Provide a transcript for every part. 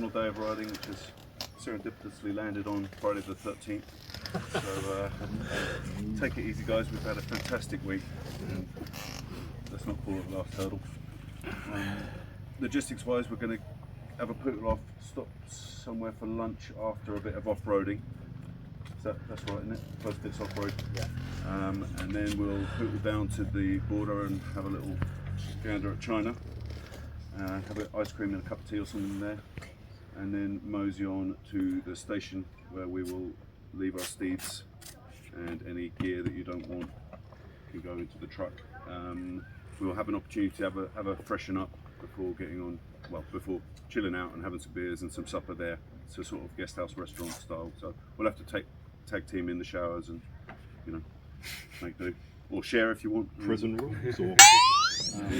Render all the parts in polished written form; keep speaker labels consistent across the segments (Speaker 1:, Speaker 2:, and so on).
Speaker 1: final day of riding, which has serendipitously landed on Friday the 13th. So take it easy, guys. We've had a fantastic week. Let's not call it the last hurdle. Logistics wise, we're going to have a put off, stop somewhere for lunch after a bit of off-roading. That's right, isn't it? First bit's off-road.
Speaker 2: Yeah.
Speaker 1: And then we'll poodle down to the border and have a little gander at China. Have an ice cream and a cup of tea or something there. And then mosey on to the station where we will leave our steeds, and any gear that you don't want can go into the truck. We will have an opportunity to have a freshen up before getting on, well, before chilling out and having some beers and some supper there. It's a sort of guest house restaurant style. So we'll have to tag team in the showers and, you know, make do. Or share if you want.
Speaker 3: Prison rules or...
Speaker 1: Then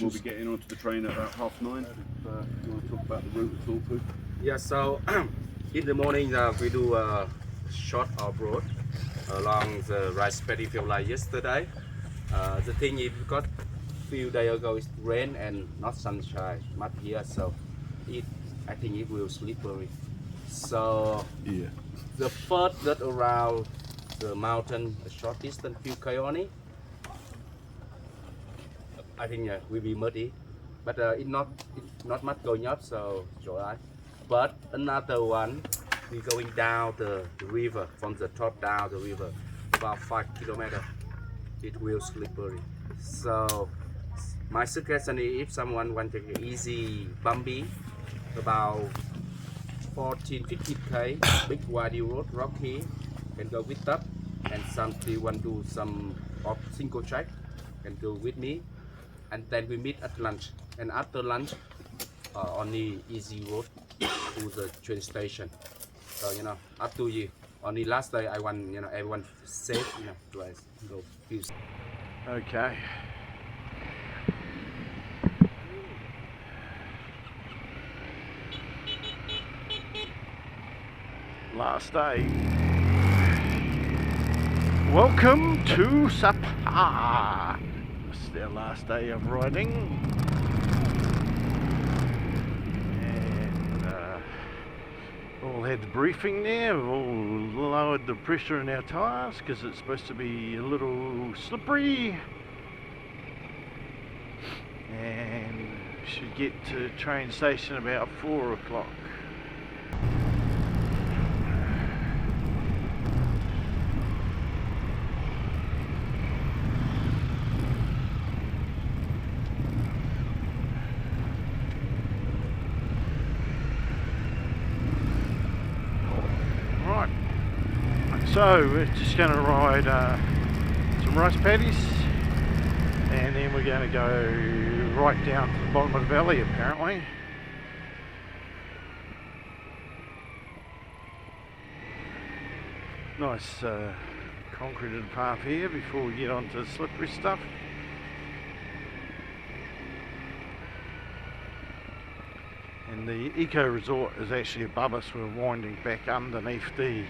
Speaker 1: we'll be getting onto the train at about 9:30. If you want to talk about the route at all, Pooh?
Speaker 2: Yeah, so in the morning we do a short off-road along the rice paddy field like yesterday. The thing is, because few days ago it rain and not sunshine much here, so I think it will slippery. So
Speaker 3: Yeah.
Speaker 2: the first that around the mountain, a short distance, few km, I think will be muddy, but it's not much going up, so it's alright. But another one, we going down the river, from the top down the river, about 5 kilometers. It will slippery. So my suggestion is, if someone wants to take easy bumpy, about 14-15 k, big wide road, rocky, can go with that. And some people want to do some of single track, can go with me. And then we meet at lunch. And after lunch, only easy road to the train station. So, you know, up to you. Only last day I want, you know, everyone safe, you know, to go peace.
Speaker 3: Okay. Last day. Welcome to Sapa. This is our last day of riding. And all had the briefing there. We've all lowered the pressure in our tyres because it's supposed to be a little slippery. And should get to train station about 4 o'clock. Right, so we're just going to ride some rice paddies, and then we're going to go right down to the bottom of the valley apparently. Nice concreted path here before we get onto the slippery stuff. And the eco resort is actually above us. We're winding back underneath the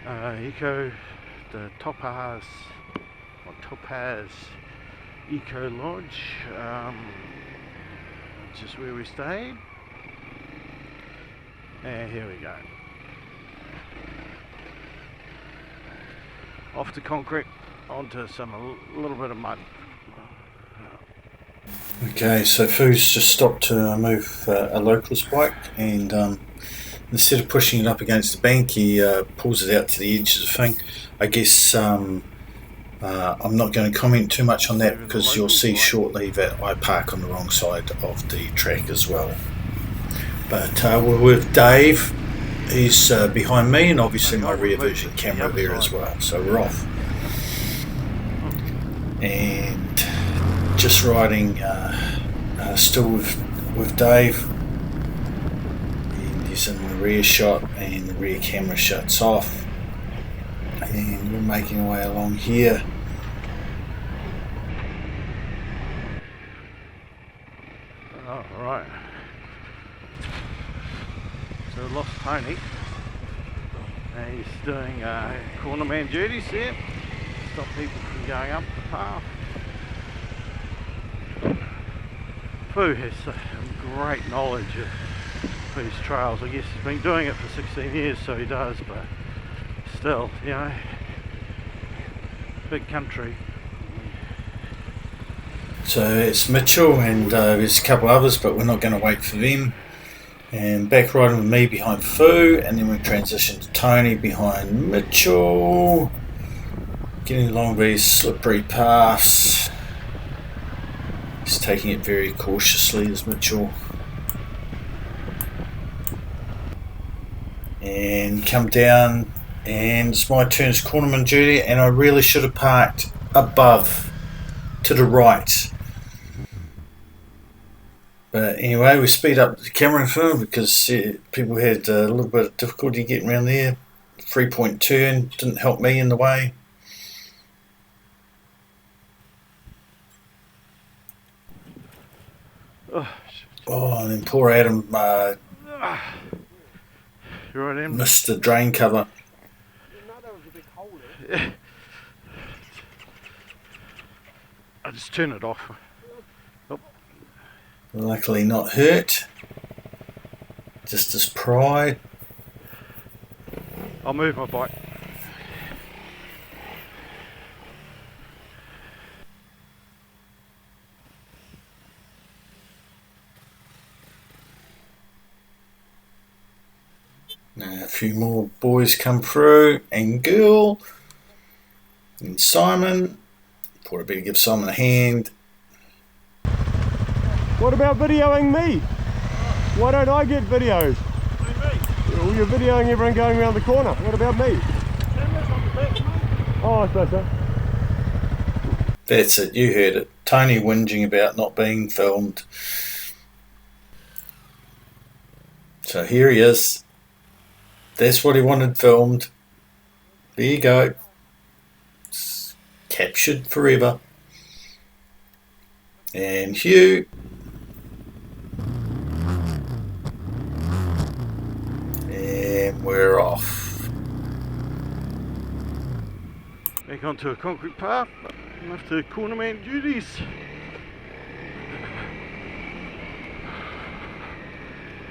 Speaker 3: the Topas EcoLodge, which is where we stayed. And here we go. Off the concrete, onto a little bit of mud.
Speaker 4: Okay, so Foo's just stopped to move a local's bike, and instead of pushing it up against the bank, he pulls it out to the edge of the thing. I guess I'm not going to comment too much on that because you'll see shortly that I park on the wrong side of the track as well. But we're with Dave. He's behind me, and obviously my rear vision camera there as well. So we're off. And just riding still with Dave, and he's in the rear shot and the rear camera shuts off, and we're making our way along here.
Speaker 3: Oh, right. So we lost Tony, and he's doing cornerman duties there, stop people from going up the path. Foo has some great knowledge of these trails. I guess he's been doing it for 16 years, so he does, but still, you know, big country.
Speaker 4: So it's Mitchell and there's a couple others, but we're not going to wait for them. And back riding with me behind Fu, and then we transition to Tony behind Mitchell. Getting along these slippery paths. He's taking it very cautiously as Mitchell. And come down, and it's my turn as cornerman duty, and I really should have parked above to the right. But anyway, we speed up the camera film because people had a little bit of difficulty getting around there. 3-point turn didn't help me in the way. Oh, and then poor Adam missed the drain cover.
Speaker 3: I just turn it off. Oh.
Speaker 4: Luckily not hurt. Just his pride.
Speaker 3: I'll move my bike.
Speaker 4: A few more boys come through, and girl, and Simon. Thought I'd better give Simon a hand.
Speaker 5: What about videoing me? Why don't I get videos? Well, you're videoing everyone going around the corner. What about me? Oh, I suppose so.
Speaker 4: That's it, you heard it. Tony whinging about not being filmed. So here he is. That's what he wanted filmed. There you go. It's captured forever. And Hugh. And we're off.
Speaker 3: Back onto a concrete path, after cornerman duties.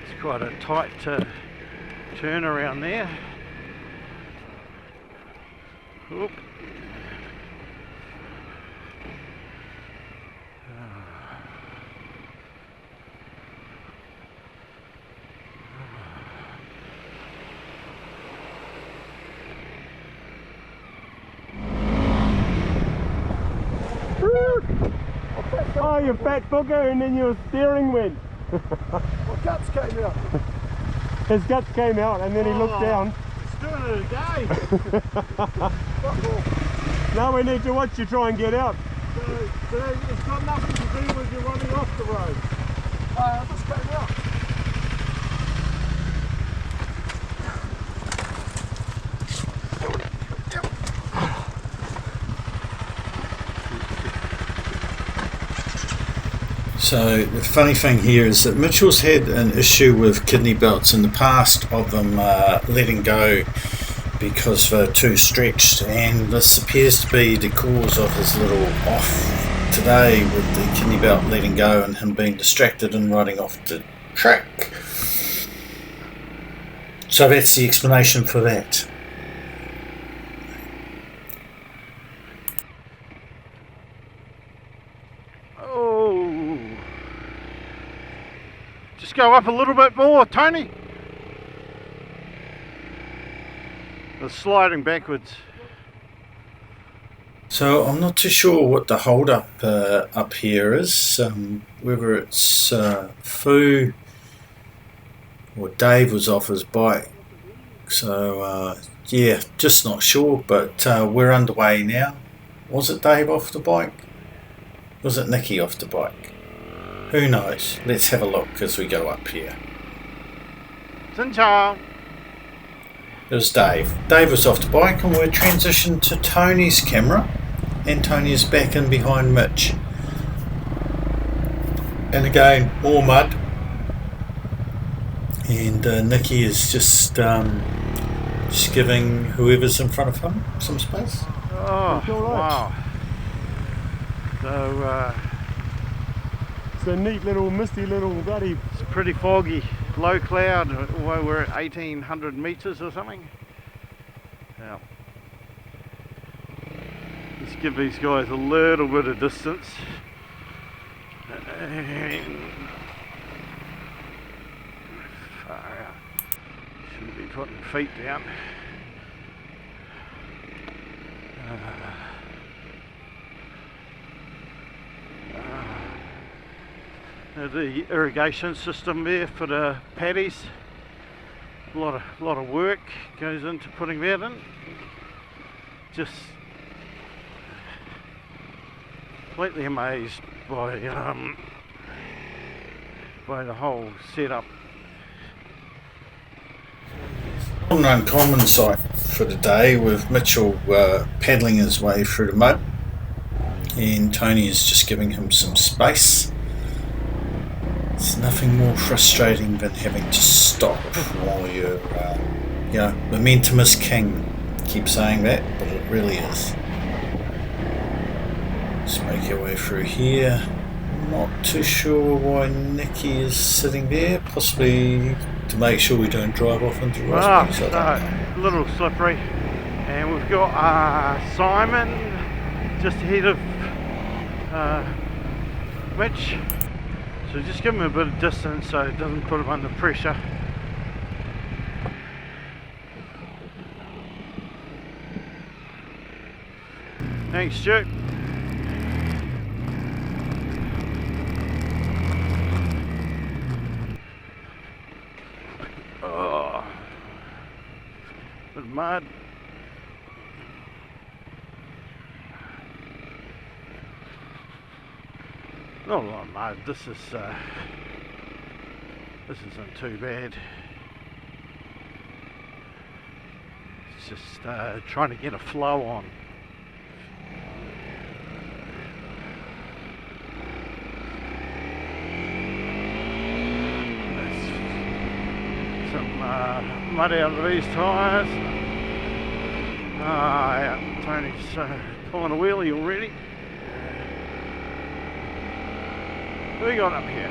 Speaker 3: It's quite a tight turn around there. Oop.
Speaker 5: Oh, you fat booger, and then your steering went.
Speaker 3: My guts came out.
Speaker 5: His guts came out, and then he looked down.
Speaker 3: It's doing it again.
Speaker 5: Now we need to watch you try and get out.
Speaker 3: So it's got nothing to do with you running off the road. I just came out.
Speaker 4: So the funny thing here is that Mitchell's had an issue with kidney belts in the past of them letting go because they're too stretched, and this appears to be the cause of his little off today with the kidney belt letting go and him being distracted and riding off the track. So that's the explanation for that.
Speaker 3: Just go up a little bit more, Tony. It's sliding backwards.
Speaker 4: So I'm not too sure what the hold up up here is, whether it's Fu or Dave was off his bike. So yeah, just not sure, but we're underway now. Was it Dave off the bike? Was it Nicky off the bike? Who knows? Let's have a look as we go up here.
Speaker 3: It
Speaker 4: was Dave. Dave was off the bike, and we're transitioned to Tony's camera, and Tony is back in behind Mitch. And again, more mud. And Nicky is just giving whoever's in front of him some space.
Speaker 3: Oh, wow. So,
Speaker 5: It's a neat little misty little bloody.
Speaker 3: It's pretty foggy, low cloud. Well, we're at 1800 meters or something. Yeah. Let's give these guys a little bit of distance. And far out. Shouldn't be putting feet down. The irrigation system there for the paddies. A lot of work goes into putting that in. Just completely amazed by the whole setup.
Speaker 4: Not an uncommon sight for the day, with Mitchell paddling his way through the mud, and Tony is just giving him some space. It's nothing more frustrating than having to stop while you're, momentum is king. Keep saying that, but it really is. Let's make our way through here. Not too sure why Nicky is sitting there, possibly to make sure we don't drive off into raspberries.
Speaker 3: A little slippery. And we've got Simon just ahead of Mitch. So just give him a bit of distance so it doesn't put him under pressure. Thanks, Stu. Oh, bit of mud. Not a lot of mud. This isn't too bad. It's just trying to get a flow on. There's some mud out of these tyres. Yeah, Tony's pulling a wheelie already. What we got up here?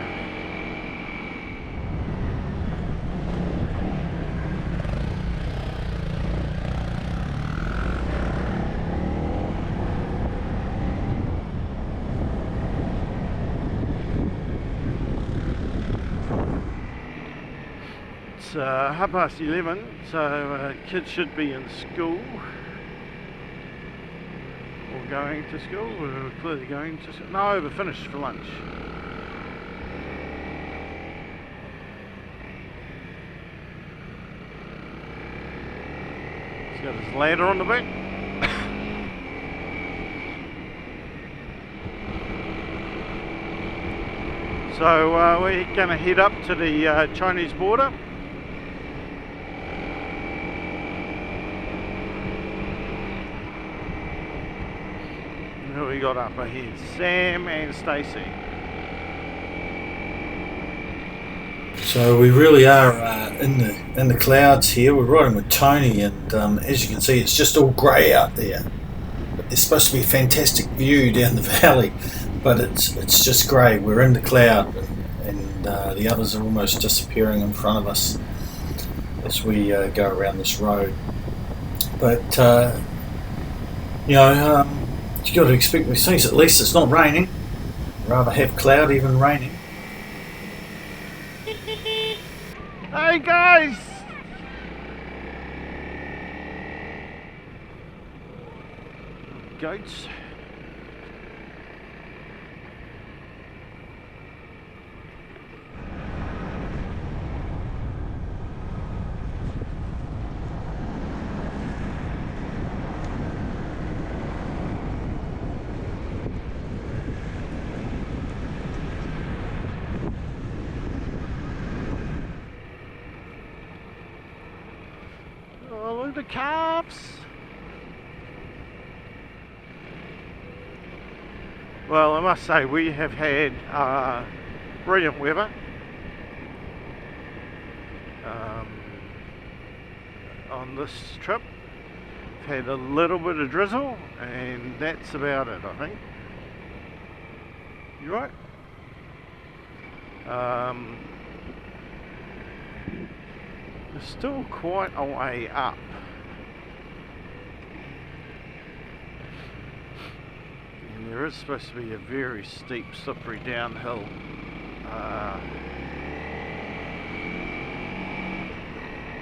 Speaker 3: It's 11:30, so kids should be in school or going to school. We're clearly going to school. No, we're finished for lunch. Got his ladder on the back. So we're going to head up to the Chinese border. Who we got up ahead? Sam and Stacey.
Speaker 4: So we really are in the clouds here. We're riding with Tony, and as you can see, it's just all grey out there. It's supposed to be a fantastic view down the valley, but it's just grey. We're in the cloud, and the others are almost disappearing in front of us as we go around this road. But you got to expect these things. At least it's not raining. I'd rather have cloud even raining.
Speaker 3: Hey guys! Goats. The calves. Well, I must say we have had brilliant weather. On this trip, we've had a little bit of drizzle, and that's about it, I think. You right? There's still quite a way up. And there is supposed to be a very steep, slippery downhill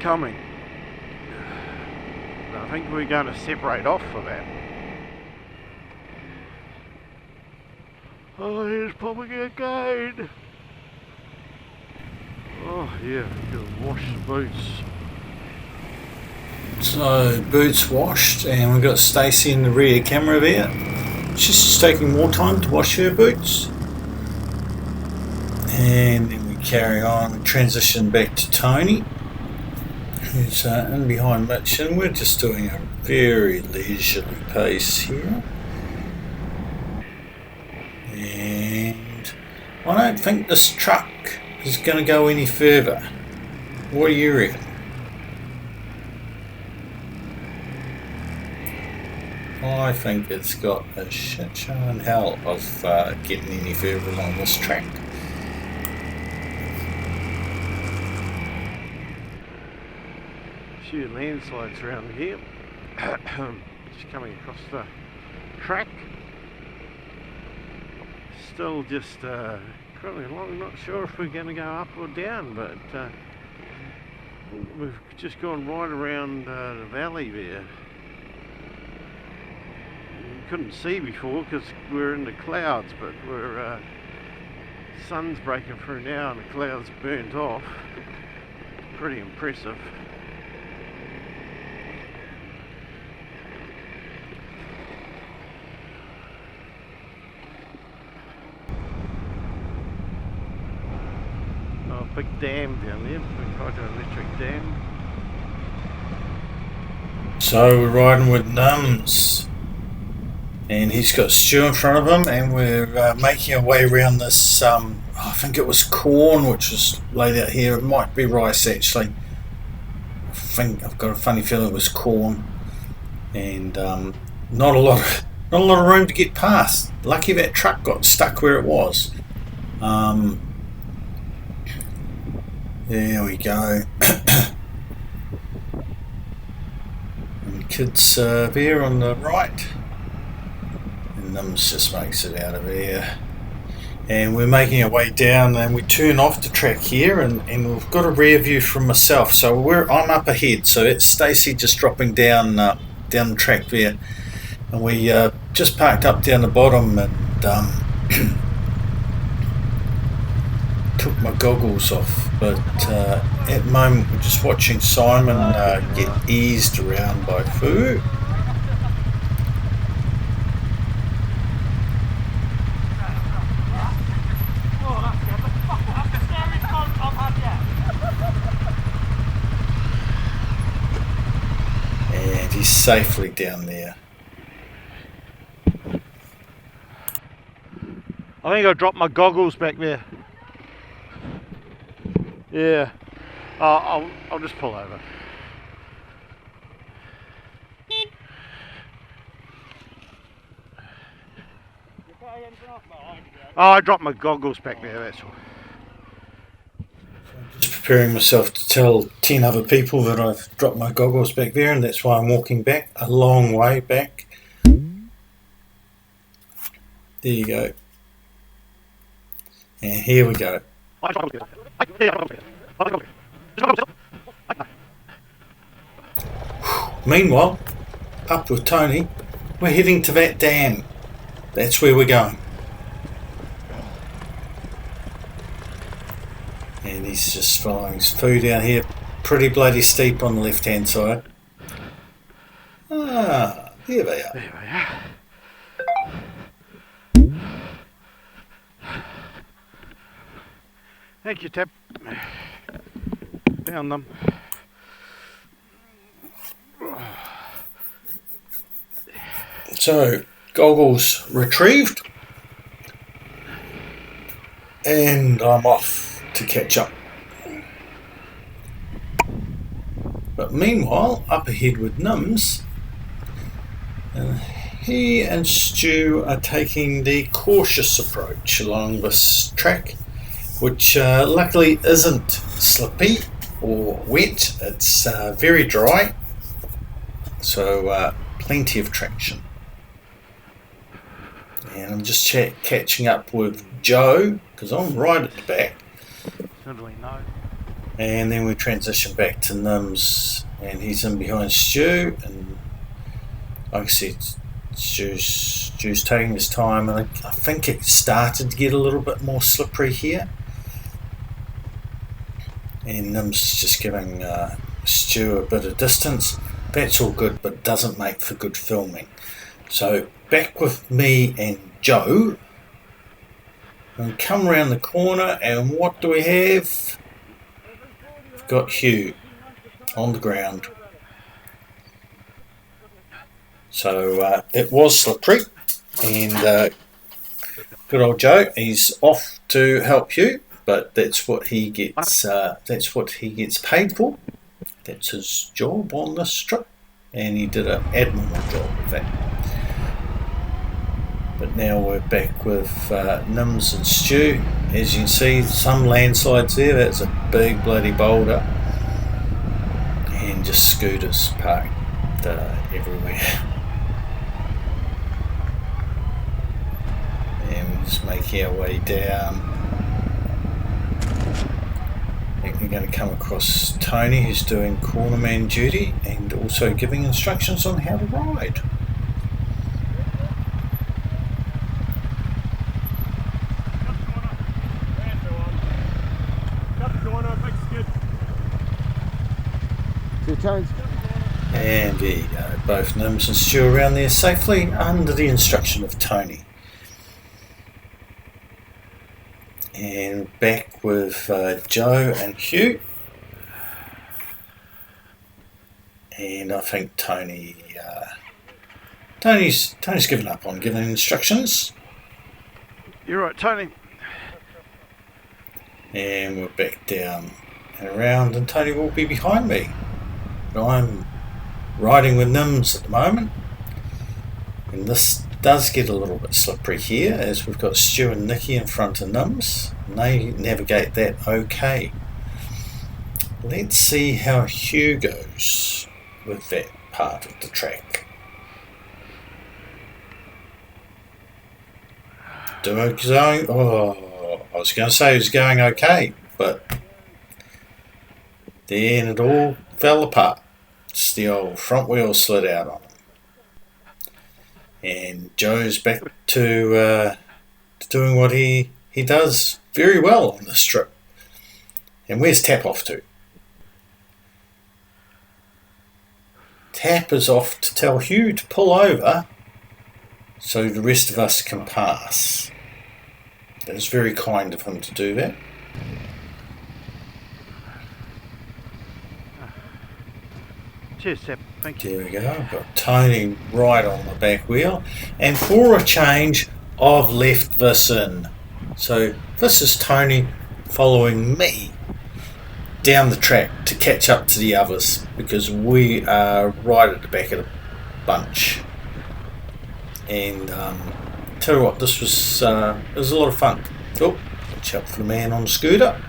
Speaker 3: coming. I think we're going to separate off for that. Oh, here's popping again. Oh yeah, gotta wash the boots.
Speaker 4: So boots washed, and we've got Stacey in the rear camera there. She's just taking more time to wash her boots. And then we carry on, we transition back to Tony, who's in behind Mitch, and we're just doing a very leisurely pace here. And I don't think this truck is going to go any further. What do you reckon? I think it's got a shit show in hell of getting any further along this track.
Speaker 3: A few landslides around here. Just coming across the track. Still just currently along, not sure if we're going to go up or down, but we've just gone right around the valley there. You couldn't see before because we're in the clouds, but we're sun's breaking through now and the clouds burnt off. Pretty impressive. Big dam down there, big hydroelectric dam.
Speaker 4: So we're riding with Nims, and he's got Stu in front of him, and we're making our way around this, I think it was corn which was laid out here. It might be rice actually. I think I've got a funny feeling it was corn, and not a lot of room to get past. Lucky that truck got stuck where it was. There we go. And kids there on the right. And Nims just makes it out of there. And we're making our way down, and we turn off the track here, and we've got a rear view from myself. So I'm up ahead, so it's Stacey just dropping down the track there. And we just parked up down the bottom and took my goggles off, but at the moment we're just watching Simon get eased around by Fu. And he's safely down there.
Speaker 3: I think I dropped my goggles back there. Yeah, I'll just pull over. Oh, I dropped my goggles back there, that's all.
Speaker 4: Just preparing myself to tell 10 other people that I've dropped my goggles back there, and that's why I'm walking back a long way back. There you go. And here we go. Meanwhile, up with Tony, we're heading to that dam. That's where we're going. And he's just following his food down here, pretty bloody steep on the left hand side. Ah, here they are.
Speaker 3: There we are. Thank you, Tab. Down them.
Speaker 4: So, goggles retrieved, and I'm off to catch up. But meanwhile, up ahead with Nims, he and Stu are taking the cautious approach along this track. which luckily isn't slippy or wet. It's very dry, so plenty of traction. And I'm just catching up with Joe because I'm right at the back.
Speaker 3: Certainly no.
Speaker 4: And then we transition back to Nims, and he's in behind Stu, and like I said, Stu's taking his time, and I think it started to get a little bit more slippery here. And Nims just giving Stu a bit of distance. That's all good, but doesn't make for good filming. So back with me and Joe, and come around the corner, and what do we have? We've got Hugh on the ground. So it was slippery, and good old Joe, he's off to help Hugh, but that's what he gets. That's what he gets paid for. That's his job on this trip, and he did an admirable job with that. But now we're back with Nims and Stu. As you can see, some landslides there. That's a big bloody boulder, and just scooters parked everywhere. And we're just making our way down. I think we're going to come across Tony, who's doing cornerman duty and also giving instructions on how to ride. And there you go, both Nims and Stu around there safely under the instruction of Tony. And back with Joe and Hugh. And I think Tony's given up on giving instructions.
Speaker 3: You're right, Tony.
Speaker 4: And we're back down and around, and Tony will be behind me. But I'm riding with Nims at the moment, and this does get a little bit slippery here as we've got Stu and Nikki in front of Nims, and they navigate that okay. Let's see how Hugh goes with that part of the track. I was going to say it was going okay, but then it all fell apart. It's the old front wheel slid out on him. And Joe's back to doing what he does very well on this trip. And where's Tap off to? Tap is off to tell Hugh to pull over so the rest of us can pass. That is very kind of him to do that.
Speaker 3: Cheers, Sap. Thank you.
Speaker 4: There we go. I've got Tony right on the back wheel. And for a change, I've left this in. So this is Tony following me down the track to catch up to the others, because we are right at the back of the bunch. And tell you what, this was it was a lot of fun. Oh, watch out for the man on the scooter.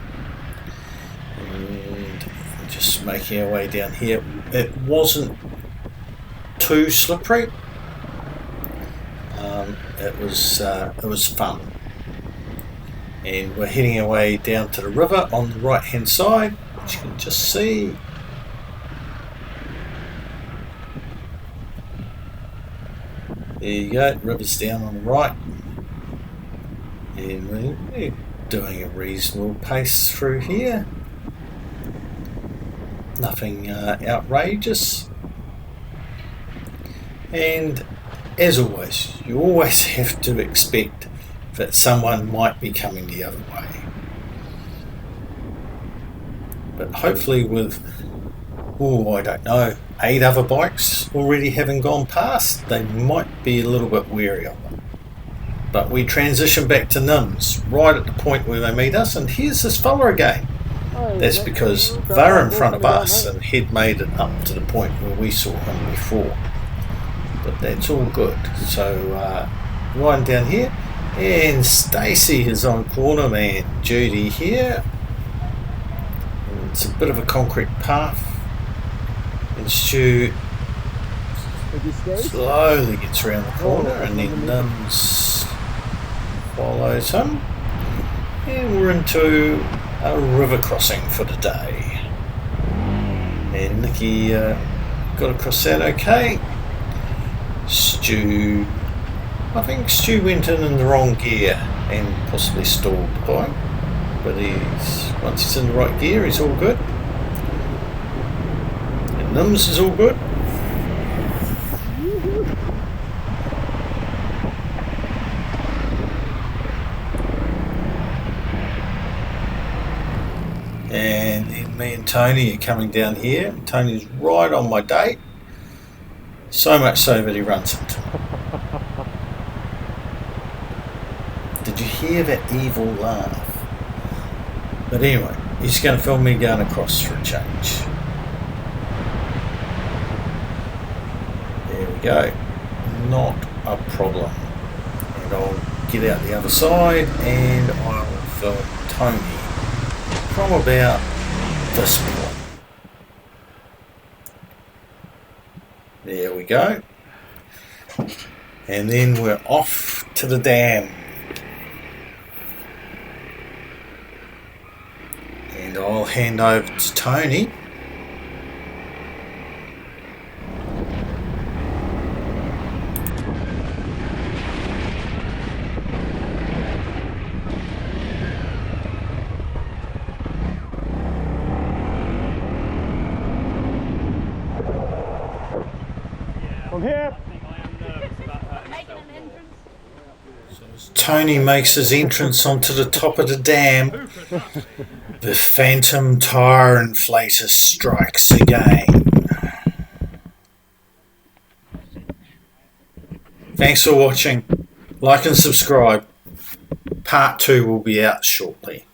Speaker 4: And just making our way down here. It wasn't too slippery. It was fun. And we're heading our way down to the river on the right hand side, which you can just see. There you go, river's down on the right. And we're doing a reasonable pace through here. Nothing outrageous. And as always, you always have to expect that someone might be coming the other way. But hopefully with, I don't know, 8 other bikes already having gone past, they might be a little bit wary of them. But we transition back to Nims, right at the point where they meet us, and here's this fella again. That's because they're in front of us and he'd made it up to the point where we saw him before. But that's all good. So riding down here, And Stacy is on corner, man. Judy here. And it's a bit of a concrete path. And Stu slowly gets around the corner, and then Nims follows him. And we're into a river crossing for the day. And Nikki got across that okay. Stu, I think Stu went in the wrong gear and possibly stalled the bike, but once he's in the right gear, he's all good. And Nims is all good. And then me and Tony are coming down here. Tony's right on my date. So much so that he runs into me. Did you hear that evil laugh? But anyway, he's going to film me going across for a change. There we go. Not a problem. And I'll get out the other side and I'll film Tony from about this point. There we go. And then we're off to the dam. And I'll hand over to Tony.
Speaker 5: I'm here.
Speaker 4: Tony makes his entrance onto the top of the dam. The phantom tire inflator strikes again. Thanks for watching. Like and subscribe. Part 2 will be out shortly.